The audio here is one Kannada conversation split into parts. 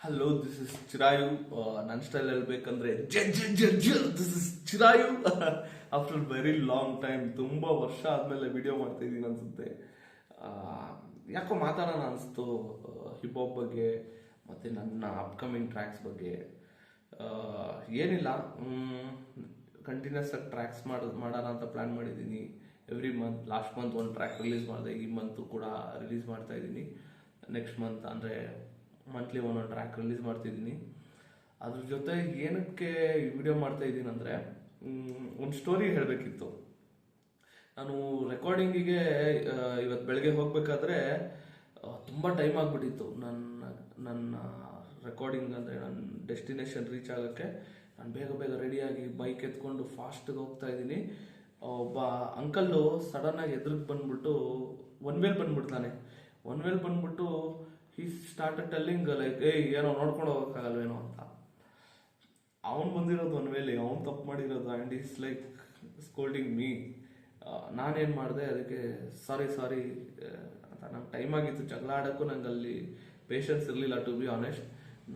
ಹಲೋ, ದಿಸ್ ಇಸ್ ಚಿರಾಯು. ನನ್ನ ಸ್ಟೈಲ್ ಹೇಳ್ಬೇಕಂದ್ರೆ this is Chirayu. After very long time, ತುಂಬ ವರ್ಷ ಆದಮೇಲೆ ವಿಡಿಯೋ ಮಾಡ್ತಾ ಇದ್ದೀನಿ ಅನ್ಸುತ್ತೆ. ಆ, ಯಾಕೋ ಮಾತಾಡೋಣ ಅನಿಸ್ತು ಹಿಪ್ ಹಾಪ್ ಬಗ್ಗೆ ಮತ್ತು ನನ್ನ ಅಪ್ಕಮಿಂಗ್ ಟ್ರ್ಯಾಕ್ಸ್ ಬಗ್ಗೆ. ಏನಿಲ್ಲ, ಕಂಟಿನ್ಯೂಸ್ ಆಗಿ ಟ್ರ್ಯಾಕ್ಸ್ ಮಾಡೋಣ ಅಂತ ಪ್ಲ್ಯಾನ್ ಮಾಡಿದ್ದೀನಿ. ಎವ್ರಿ ಮಂತ್, ಲಾಸ್ಟ್ ಮಂತ್ ಒಂದು ಟ್ರ್ಯಾಕ್ ರಿಲೀಸ್ ಮಾಡಿದೆ, ಈ ಮಂತು ಕೂಡ ರಿಲೀಸ್ ಮಾಡ್ತಾ ಇದ್ದೀನಿ. ನೆಕ್ಸ್ಟ್ ಮಂತ್ ಅಂದರೆ ಮಂತ್ಲಿ ಒಂದೊಂದು ಟ್ರ್ಯಾಕ್ ರಿಲೀಸ್ ಮಾಡ್ತಿದ್ದೀನಿ. ಅದ್ರ ಜೊತೆ ಏನಕ್ಕೆ ವಿಡಿಯೋ ಮಾಡ್ತಾ ಇದ್ದೀನಿ ಅಂದರೆ, ಒಂದು ಸ್ಟೋರಿ ಹೇಳಬೇಕಿತ್ತು. ನಾನು ರೆಕಾರ್ಡಿಂಗಿಗೆ ಇವತ್ತು ಬೆಳಗ್ಗೆ ಹೋಗಬೇಕಾದ್ರೆ ತುಂಬ ಟೈಮ್ ಆಗಿಬಿಟ್ಟಿತ್ತು. ನನ್ನ ರೆಕಾರ್ಡಿಂಗ್ ಅಂದರೆ ನನ್ನ ಡೆಸ್ಟಿನೇಷನ್ ರೀಚ್ ಆಗೋಕ್ಕೆ ನಾನು ಬೇಗ ಬೇಗ ರೆಡಿಯಾಗಿ ಬೈಕ್ ಎತ್ಕೊಂಡು ಫಾಸ್ಟಿಗೆ ಹೋಗ್ತಾ ಇದ್ದೀನಿ. ಒಬ್ಬ ಅಂಕಲ್ಲು ಸಡನ್ನಾಗಿ ಎದುರಿಗೆ ಬಂದ್ಬಿಟ್ಟು ಒನ್ ವೇಲ್ ಬಂದ್ಬಿಟ್ಟು ಹಿ ಸ್ಟಾರ್ಟೆಡ್ ಟೆಲ್ಲಿಂಗ್ ಲೈಕ್, ಏನೋ ನೋಡ್ಕೊಂಡು ಹೋಗೋಕ್ಕಾಗಲ್ವೇನೋ ಅಂತ. ಅವನು ಬಂದಿರೋದು ಒನ್ ವೇಲಿ, ಅವ್ನು ತಪ್ಪು ಮಾಡಿರೋದು, and is like scolding me. ನಾನೇನು ಮಾಡಿದೆ, ಅದಕ್ಕೆ ಸಾರಿ ಅಂತ. ನಂಗೆ ಟೈಮ್ ಆಗಿತ್ತು ಜಗಳ ಆಡೋಕ್ಕೂ, ನಂಗೆ ಅಲ್ಲಿ ಪೇಷನ್ಸ್ ಇರಲಿಲ್ಲ ಟು ಬಿ ಆನೆಸ್ಟ್.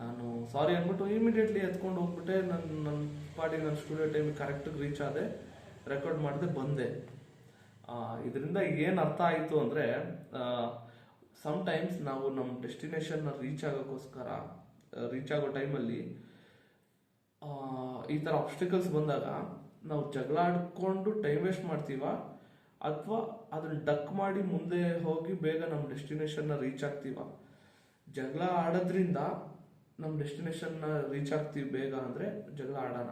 ನಾನು ಸಾರಿ ಅಂದ್ಬಿಟ್ಟು ಇಮಿಡಿಯೇಟ್ಲಿ ಎತ್ಕೊಂಡು ಹೋಗ್ಬಿಟ್ಟೆ. ನನ್ನ ಪಾರ್ಟಿಗೆ ನನ್ನ ಸ್ಟುಡಿಯೋ ಟೈಮಿಗೆ ಕರೆಕ್ಟಾಗಿ ರೀಚ್ ಆದೆ, ರೆಕಾರ್ಡ್ ಮಾಡಿದೆ, ಬಂದೆ. ಇದರಿಂದ ಏನು ಅರ್ಥ ಆಯಿತು ಅಂದರೆ, ಸಮ್ಟೈಮ್ಸ್ ನಾವು ನಮ್ಮ ಡೆಸ್ಟಿನೇಷನ್ನ ರೀಚ್ ಆಗೋ ಟೈಮಲ್ಲಿ ಈ ಥರ ಆಬ್ಸ್ಟಿಕಲ್ಸ್ ಬಂದಾಗ ನಾವು ಜಗಳ ಆಡ್ಕೊಂಡು ಟೈಮ್ ವೇಸ್ಟ್ ಮಾಡ್ತೀವ, ಅಥವಾ ಅದನ್ನ ಡಕ್ ಮಾಡಿ ಮುಂದೆ ಹೋಗಿ ಬೇಗ ನಮ್ಮ ಡೆಸ್ಟಿನೇಷನ್ನ ರೀಚ್ ಆಗ್ತೀವ. ಜಗಳ ಆಡೋದ್ರಿಂದ ನಮ್ಮ ಡೆಸ್ಟಿನೇಷನ್ನ ರೀಚ್ ಆಗ್ತೀವಿ ಬೇಗ ಅಂದರೆ ಜಗಳ ಆಡೋಣ,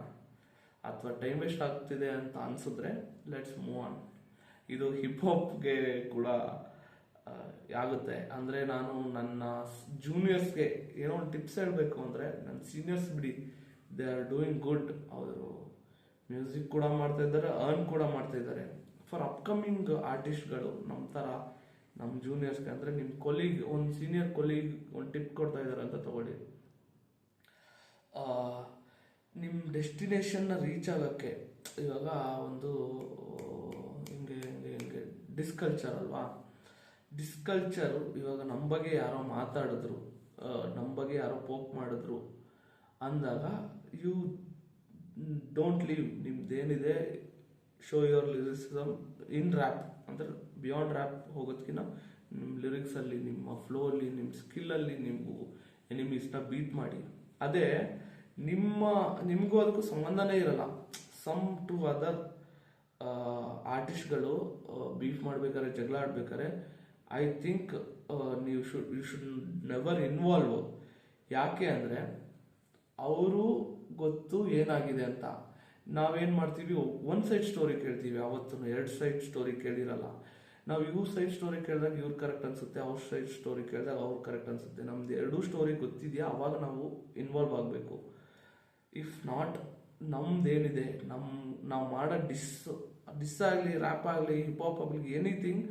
ಅಥವಾ ಟೈಮ್ ವೇಸ್ಟ್ ಆಗ್ತಿದೆ ಅಂತ ಅನಿಸಿದ್ರೆ ಲೆಟ್ಸ್ ಮೂವ್ ಆನ್. ಇದು ಹಿಪ್ ಹಾಪ್ಗೆ ಕೂಡ ಆಗುತ್ತೆ. ಅಂದರೆ ನಾನು ನನ್ನ ಜೂನಿಯರ್ಸ್ಗೆ ಏನೋ ಒಂದು ಟಿಪ್ಸ್ ಹೇಳಬೇಕು ಅಂದರೆ, ನನ್ನ ಸೀನಿಯರ್ಸ್ ಬಿಡಿ, ದೇ ಆರ್ ಡೂಯಿಂಗ್ ಗುಡ್. ಅವರು ಮ್ಯೂಸಿಕ್ ಕೂಡ ಮಾಡ್ತಾ ಇದ್ದಾರೆ, ಅರ್ನ್ ಕೂಡ ಮಾಡ್ತಾ ಇದ್ದಾರೆ. ಫಾರ್ ಅಪ್ಕಮಿಂಗ್ ಆರ್ಟಿಸ್ಟ್ಗಳು ನಮ್ಮ ಥರ, ನಮ್ಮ ಜೂನಿಯರ್ಸ್ಗೆ ಅಂದರೆ ನಿಮ್ಮ ಕೊಲೀಗ್, ಒಂದು ಸೀನಿಯರ್ ಕೊಲೀಗ್ ಒಂದು ಟಿಪ್ ಕೊಡ್ತಾ ಇದ್ದಾರೆ ಅಂತ ತಗೊಳ್ಳಿ. ನಿಮ್ಮ ಡೆಸ್ಟಿನೇಷನ್ನ ರೀಚ್ ಆಗೋಕ್ಕೆ ಇವಾಗ ಒಂದು ಹಿಂಗೆ ಡಿಸ್ಕಲ್ಚರ್ ಅಲ್ವಾ? ಡಿಸ್ಕಲ್ಚರ್ ಇವಾಗ ನಮ್ಮ ಬಗ್ಗೆ ಯಾರೋ ಮಾತಾಡಿದ್ರು, ನಮ್ಮ ಬಗ್ಗೆ ಯಾರೋ ಪೋಕ್ ಮಾಡಿದ್ರು ಅಂದಾಗ ಯು ಡೋಂಟ್ ಲೀವ್. ನಿಮ್ದೇನಿದೆ, show your lyricism in rap. ಅಂದರೆ ಬಿಯಾಂಡ್ ರ್ಯಾಪ್ ಹೋಗೋದಕ್ಕಿಂತ ನಿಮ್ಮ ಲಿರಿಕ್ಸಲ್ಲಿ, ನಿಮ್ಮ ಫ್ಲೋಲ್ಲಿ, ನಿಮ್ಮ ಸ್ಕಿಲ್ಲಲ್ಲಿ ನೀವು ಎನಿಮೀಸ್ನ ಬೀಟ್ ಮಾಡಿ. ಅದೇ ನಿಮಗೂ ಅದಕ್ಕೂ ಸಂಬಂಧನೇ ಇರಲ್ಲ. ಸಮ್ ಟು ಅದರ್ ಆರ್ಟಿಸ್ಟ್ಗಳು ಬೀಫ್ ಮಾಡ್ಬೇಕಾದ್ರೆ, ಜಗಳ ಆಡ್ಬೇಕಾದ್ರೆ, I think you should never involve. ಯಾಕೆ ಅಂದರೆ ಅವರು ಗೊತ್ತು ಏನಾಗಿದೆ ಅಂತ. ನಾವೇನು ಮಾಡ್ತೀವಿ, ಒನ್ ಸೈಡ್ ಸ್ಟೋರಿ ಕೇಳ್ತೀವಿ, ಅವತ್ತು 2 ಸೈಡ್ ಸ್ಟೋರಿ ಕೇಳಿರಲ್ಲ. ನಾವು ಇವ್ರ ಸೈಡ್ ಸ್ಟೋರಿ ಕೇಳಿದಾಗ ಇವ್ರು ಕರೆಕ್ಟ್ ಅನ್ಸುತ್ತೆ, ಅವ್ರ ಸೈಡ್ ಸ್ಟೋರಿ ಕೇಳಿದಾಗ ಅವ್ರು ಕರೆಕ್ಟ್ ಅನ್ಸುತ್ತೆ. ನಮ್ದು 2 ಸ್ಟೋರಿ ಗೊತ್ತಿದೆಯಾ, ಅವಾಗ ನಾವು ಇನ್ವಾಲ್ವ್ ಆಗಬೇಕು. ಇಫ್ ನಾಟ್, ನಮ್ದೇನಿದೆ, ನಾವು ಮಾಡೋ ಡಿಸ್ ಆಗಲಿ, ರ್ಯಾಪ್ ಆಗಲಿ, ಹಿಪ್ ಹಾಪ್ ಆಗಲಿ, ಎನಿಥಿಂಗ್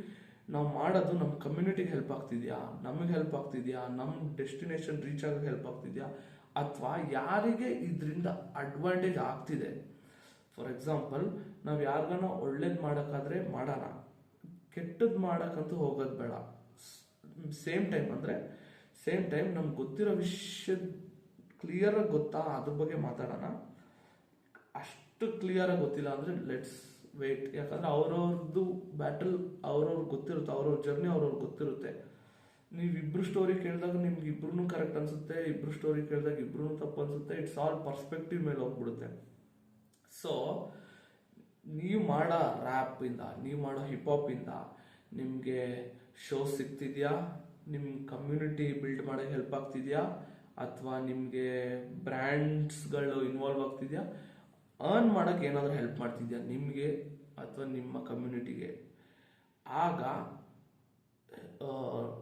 ನಾವು ಮಾಡೋದು ನಮ್ಮ ಕಮ್ಯುನಿಟಿಗೆ ಹೆಲ್ಪ್ ಆಗ್ತಿದ್ಯಾ, ನಮಗೆ ಹೆಲ್ಪ್ ಆಗ್ತಿದ್ಯಾ, ನಮ್ಮ ಡೆಸ್ಟಿನೇಷನ್ ರೀಚ್ ಆಗೋಕ್ಕೆ ಹೆಲ್ಪ್ ಆಗ್ತಿದ್ಯಾ, ಅಥವಾ ಯಾರಿಗೆ ಇದರಿಂದ ಅಡ್ವಾಂಟೇಜ್ ಆಗ್ತಿದೆ. ಫಾರ್ ಎಕ್ಸಾಂಪಲ್, ನಾವು ಯಾರಿಗಾನ ಒಳ್ಳೇದು ಮಾಡೋಕ್ಕಾದ್ರೆ ಮಾಡೋಣ, ಕೆಟ್ಟದ್ದು ಮಾಡೋಕ್ಕಂತೂ ಹೋಗೋದು ಬೇಡ. ಸೇಮ್ ಟೈಮ್ ನಮ್ಗೆ ಗೊತ್ತಿರೋ ವಿಷಯ ಕ್ಲಿಯರಾಗಿ ಗೊತ್ತಾ, ಅದ್ರ ಬಗ್ಗೆ ಮಾತಾಡೋಣ. ಅಷ್ಟು ಕ್ಲಿಯರಾಗಿ ಗೊತ್ತಿಲ್ಲ ಅಂದರೆ ಲೆಟ್ಸ್ ವೇಟ್. ಯಾಕಂದರೆ ಅವ್ರವ್ರದ್ದು ಬ್ಯಾಟಲ್ ಅವ್ರವ್ರಿಗೆ ಗೊತ್ತಿರುತ್ತೆ, ಅವ್ರವ್ರ ಜರ್ನಿ ಅವ್ರವ್ರಿಗೆ ಗೊತ್ತಿರುತ್ತೆ. ನೀವಿಬ್ರು ಸ್ಟೋರಿ ಕೇಳಿದಾಗ ನಿಮ್ಗೆ ಇಬ್ರು ಕರೆಕ್ಟ್ ಅನ್ಸುತ್ತೆ, ಇಬ್ರು ಸ್ಟೋರಿ ಕೇಳಿದಾಗ ಇಬ್ರು ತಪ್ಪು ಅನ್ಸುತ್ತೆ. ಇಟ್ಸ್ ಆಲ್ ಪರ್ಸ್ಪೆಕ್ಟಿವ್ ಮೇಲೆ ಹೋಗ್ಬಿಡುತ್ತೆ. ಸೊ ನೀವು ಮಾಡೋ ರ್ಯಾಪಿಂದ, ನೀವು ಮಾಡೋ ಹಿಪ್ ಹಾಪಿಂದ ನಿಮಗೆ ಶೋ ಸಿಗ್ತಿದ್ಯಾ, ನಿಮ್ಮ ಕಮ್ಯುನಿಟಿ ಬಿಲ್ಡ್ ಮಾಡೋಕ್ಕೆ ಹೆಲ್ಪ್ ಆಗ್ತಿದ್ಯಾ, ಅಥವಾ ನಿಮಗೆ ಬ್ರ್ಯಾಂಡ್ಸ್ಗಳು ಇನ್ವಾಲ್ವ್ ಆಗ್ತಿದ್ಯಾ, ಅರ್ನ್ ಮಾಡೋಕ್ಕೆ ಏನಾದರೂ ಹೆಲ್ಪ್ ಮಾಡ್ತಿದ್ಯಾ ನಿಮಗೆ ಅಥವಾ ನಿಮ್ಮ ಕಮ್ಯುನಿಟಿಗೆ, ಆಗ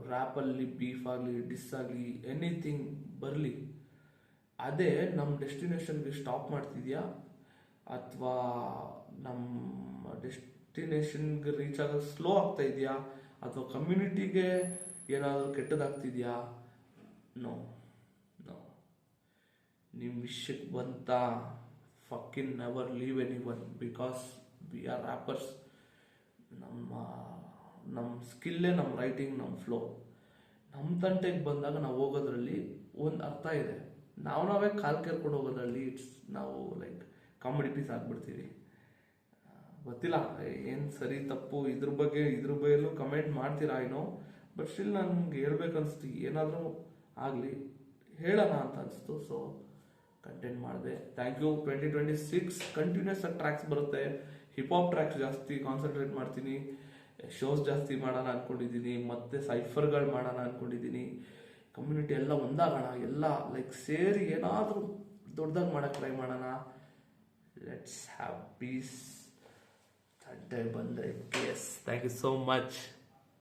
ರ್ಯಾಪಲ್ಲಿ ಬೀಫ್ ಆಗಲಿ, ಡಿಸ್ ಆಗಲಿ, ಎನಿಥಿಂಗ್ ಬರಲಿ, ಅದೇ ನಮ್ಮ ಡೆಸ್ಟಿನೇಷನ್ಗೆ ಸ್ಟಾಪ್ ಮಾಡ್ತಿದ್ಯಾ, ಅಥವಾ ನಮ್ಮ ಡೆಸ್ಟಿನೇಷನ್ಗೆ ರೀಚ್ ಆಗೋದು ಸ್ಲೋ ಆಗ್ತಾ ಇದೆಯಾ, ಅಥವಾ ಕಮ್ಯುನಿಟಿಗೆ ಏನಾದರೂ ಕೆಟ್ಟದಾಗ್ತಿದೆಯಾ? ನೋ. ನಿಮ್ಮ ವಿಷಯಕ್ಕೆ ಬಂತ, fucking never leave any one, because we are rappers. ನಮ್ಮ ಸ್ಕಿಲ್ಲೇ ನಮ್ಮ ರೈಟಿಂಗ್, ನಮ್ಮ ಫ್ಲೋ. ನಮ್ಮ ತಂಟೆಗೆ ಬಂದಾಗ ನಾವು ಹೋಗೋದ್ರಲ್ಲಿ ಒಂದು ಅರ್ಥ ಇದೆ. ನಾವೇ ಕಾಲು ಕೇರ್ಕೊಂಡು ಹೋಗೋದ್ರಲ್ಲಿ ನಾವು ಲೈಕ್ ಕಾಮಿಡಿ ಪೀಸ್ ಆಗ್ಬಿಡ್ತೀವಿ. ಗೊತ್ತಿಲ್ಲ ಏನು ಸರಿ ತಪ್ಪು ಇದ್ರ ಬಗ್ಗೆಯಲ್ಲೂ ಕಮೆಂಟ್ ಮಾಡ್ತೀರಾ ಏನೋ, ಬಟ್ ಸ್ಟಿಲ್ ನನಗೆ ಹೇಳ್ಬೇಕನ್ನಿಸ್ತು, ಏನಾದರೂ ಆಗಲಿ ಹೇಳೋಣ ಅಂತ ಅನಿಸ್ತು. ಸೊ ಕಂಟೆಂಟ್ ಮಾಡಿದೆ. Thank you. 2026 ಕಂಟಿನ್ಯೂಸ್ ಆಗಿ ಟ್ರ್ಯಾಕ್ಸ್ ಬರುತ್ತೆ. ಹಿಪ್ ಹಾಪ್ ಟ್ರ್ಯಾಕ್ಸ್ ಜಾಸ್ತಿ ಕಾನ್ಸಂಟ್ರೇಟ್ ಮಾಡ್ತೀನಿ, ಶೋಸ್ ಜಾಸ್ತಿ ಮಾಡೋಣ ಅಂದ್ಕೊಂಡಿದ್ದೀನಿ, ಮತ್ತೆ ಸೈಫರ್ಗಳು ಮಾಡೋಣ ಅಂದ್ಕೊಂಡಿದ್ದೀನಿ. ಕಮ್ಯುನಿಟಿ ಎಲ್ಲ ಒಂದಾಗೋಣ, ಎಲ್ಲ ಲೈಕ್ ಸೇರಿ ಏನಾದರೂ ದೊಡ್ಡದಾಗಿ ಮಾಡೋಕ್ಕೆ ಟ್ರೈ ಮಾಡೋಣ. Let's have peace. ಸಂಡೇ ಬಂದರೆ yes. Thank you so much.